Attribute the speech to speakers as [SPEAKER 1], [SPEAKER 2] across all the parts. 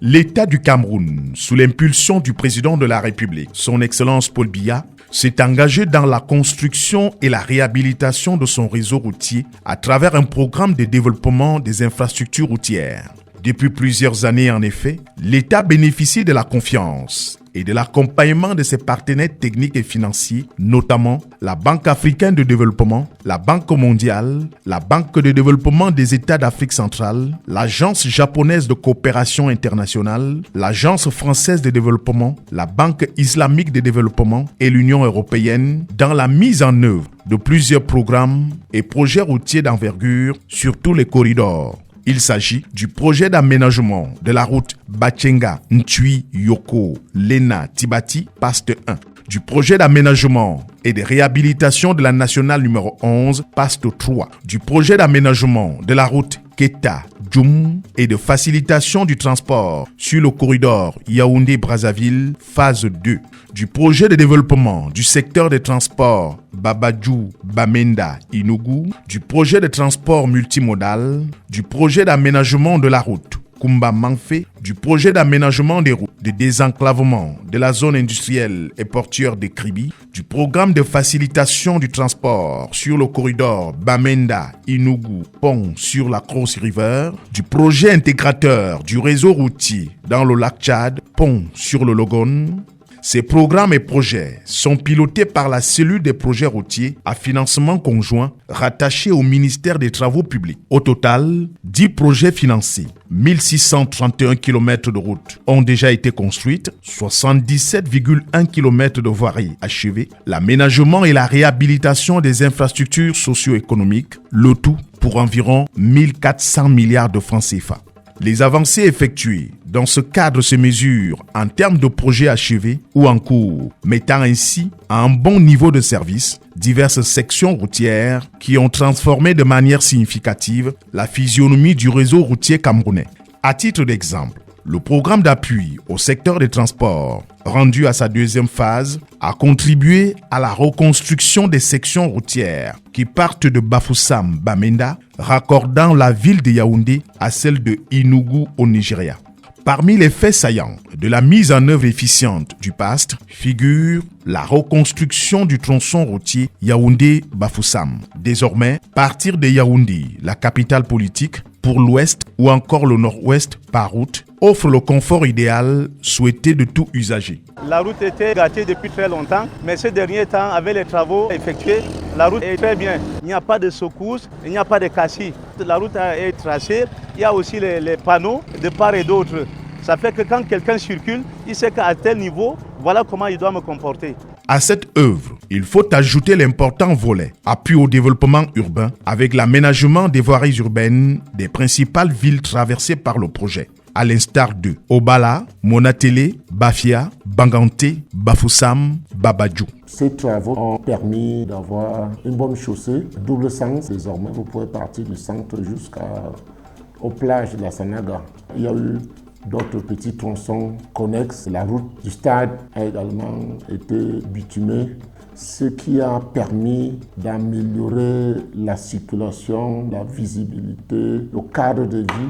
[SPEAKER 1] L'État du Cameroun, sous l'impulsion du président de la République, son Excellence Paul Biya, s'est engagé dans la construction et la réhabilitation de son réseau routier à travers un programme de développement des infrastructures routières. Depuis plusieurs années, en effet, l'État bénéficie de la confiance et de l'accompagnement de ses partenaires techniques et financiers, notamment la Banque africaine de développement, la Banque mondiale, la Banque de développement des États d'Afrique centrale, l'Agence japonaise de coopération internationale, l'Agence française de développement, la Banque islamique de développement et l'Union européenne dans la mise en œuvre de plusieurs programmes et projets routiers d'envergure sur tous les corridors. Il s'agit du projet d'aménagement de la route Bachenga-Ntui-Yoko-Lena-Tibati, Paste 1, du projet d'aménagement et de réhabilitation de la nationale numéro 11, Paste 3, du projet d'aménagement de la route Keta-Djoum et de facilitation du transport sur le corridor Yaoundé-Brazzaville, phase 2, du projet de développement du secteur des transports Babadjou-Bamenda-Inugu, du projet de transport multimodal, du projet d'aménagement de la route Kumba-Manfé, du projet d'aménagement des routes de désenclavement de la zone industrielle et portuaire de Kribi, du programme de facilitation du transport sur le corridor Bamenda-Inugu-Pont sur la Cross River, du projet intégrateur du réseau routier dans le lac Tchad, Pont sur le Logone. Ces programmes et projets sont pilotés par la cellule des projets routiers à financement conjoint rattachée au ministère des Travaux publics. Au total, 10 projets financés, 1631 km de routes ont déjà été construites, 77,1 km de voiries achevées, l'aménagement et la réhabilitation des infrastructures socio-économiques, le tout pour environ 1400 milliards de francs CFA. Les avancées effectuées dans ce cadre se mesurent en termes de projets achevés ou en cours, mettant ainsi à un bon niveau de service diverses sections routières qui ont transformé de manière significative la physionomie du réseau routier camerounais. À titre d'exemple, le programme d'appui au secteur des transports, rendu à sa deuxième phase, a contribué à la reconstruction des sections routières qui partent de Bafoussam-Bamenda, raccordant la ville de Yaoundé à celle de Inugu au Nigeria. Parmi les faits saillants de la mise en œuvre efficiente du PAST figure la reconstruction du tronçon routier Yaoundé-Bafoussam. Désormais, partir de Yaoundé, la capitale politique, pour l'ouest ou encore le nord-ouest par route, offre le confort idéal souhaité de tout usager.
[SPEAKER 2] La route était gâtée depuis très longtemps, mais ces derniers temps, avec les travaux effectués, la route est très bien. Il n'y a pas de secousses, il n'y a pas de cassis. La route est tracée, il y a aussi les panneaux de part et d'autre. Ça fait que quand quelqu'un circule, il sait qu'à tel niveau, voilà comment il doit me comporter.
[SPEAKER 1] À cette œuvre, il faut ajouter l'important volet appui au développement urbain avec l'aménagement des voiries urbaines des principales villes traversées par le projet, à l'instar de Obala, Monatélé, Bafia, Banganté, Bafoussam, Babadjou.
[SPEAKER 3] Ces travaux ont permis d'avoir une bonne chaussée, double sens. Désormais, vous pouvez partir du centre jusqu'aux plages de la Sanaga. Il y a eu d'autres petits tronçons connexes. La route du stade a également été bitumée, ce qui a permis d'améliorer la circulation, la visibilité, le cadre de vie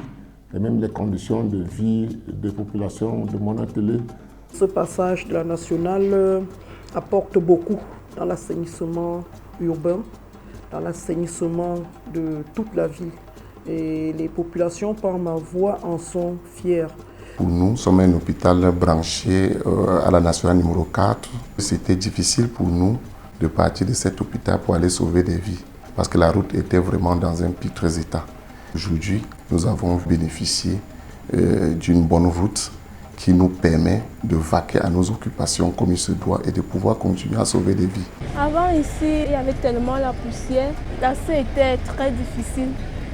[SPEAKER 3] et même les conditions de vie des populations de Monatélé.
[SPEAKER 4] Ce passage de la nationale apporte beaucoup dans l'assainissement urbain, dans l'assainissement de toute la ville. Et les populations, par ma voix, en sont fières.
[SPEAKER 5] Pour nous, nous sommes un hôpital branché à la nationale numéro 4. C'était difficile pour nous de partir de cet hôpital pour aller sauver des vies, parce que la route était vraiment dans un piètre état. Aujourd'hui, nous avons bénéficié d'une bonne route qui nous permet de vaquer à nos occupations comme il se doit et de pouvoir continuer à sauver des vies.
[SPEAKER 6] Avant ici, il y avait tellement la poussière, l'accès était très difficile.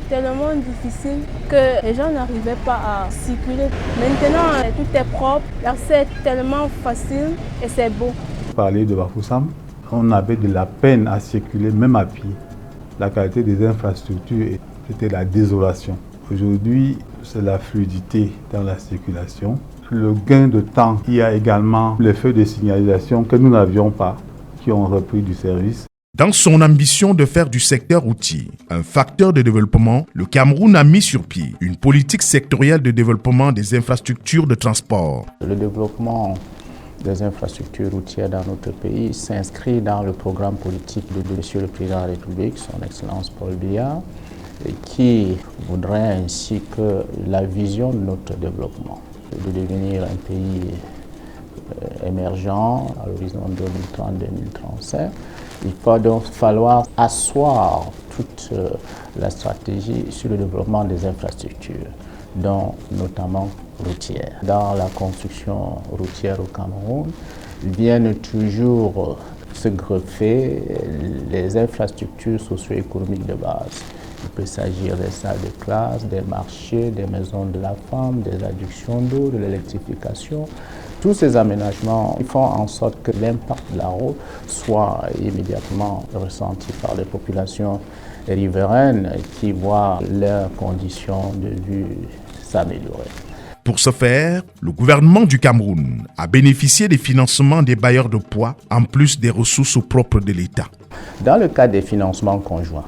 [SPEAKER 6] Tellement difficile que les gens n'arrivaient pas à circuler. Maintenant, tout est propre, l'accès est tellement facile et c'est beau.
[SPEAKER 7] Parler de Bafoussam, on avait de la peine à circuler, même à pied. La qualité des infrastructures était la désolation. Aujourd'hui, c'est la fluidité dans la circulation. Le gain de temps, il y a également les feux de signalisation que nous n'avions pas, qui ont repris du service.
[SPEAKER 1] Dans son ambition de faire du secteur routier un facteur de développement, le Cameroun a mis sur pied une politique sectorielle de développement des infrastructures de transport.
[SPEAKER 8] Le développement des infrastructures routières dans notre pays s'inscrit dans le programme politique de M. le Président de la République, son Excellence Paul Biya, qui voudrait ainsi que la vision de notre développement, de devenir un pays émergent à l'horizon 2030-2035. Il va donc falloir asseoir toute la stratégie sur le développement des infrastructures, dont notamment routières. Dans la construction routière au Cameroun, viennent toujours se greffer les infrastructures socio-économiques de base. Il peut s'agir des salles de classe, des marchés, des maisons de la femme, des adductions d'eau, de l'électrification. Tous ces aménagements font en sorte que l'impact de la route soit immédiatement ressenti par les populations riveraines qui voient leurs conditions de vie s'améliorer.
[SPEAKER 1] Pour ce faire, le gouvernement du Cameroun a bénéficié des financements des bailleurs de poids en plus des ressources propres de l'État.
[SPEAKER 8] Dans le cadre des financements conjoints,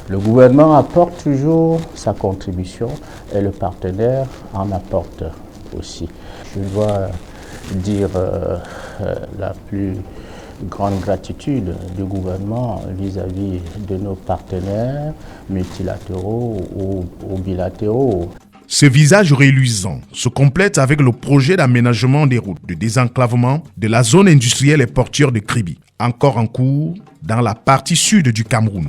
[SPEAKER 8] le gouvernement apporte toujours sa contribution et le partenaire en apporte aussi. Je dois dire la plus grande gratitude du gouvernement vis-à-vis de nos partenaires multilatéraux ou bilatéraux.
[SPEAKER 1] Ce visage reluisant se complète avec le projet d'aménagement des routes de désenclavement de la zone industrielle et portuaire de Kribi, encore en cours dans la partie sud du Cameroun.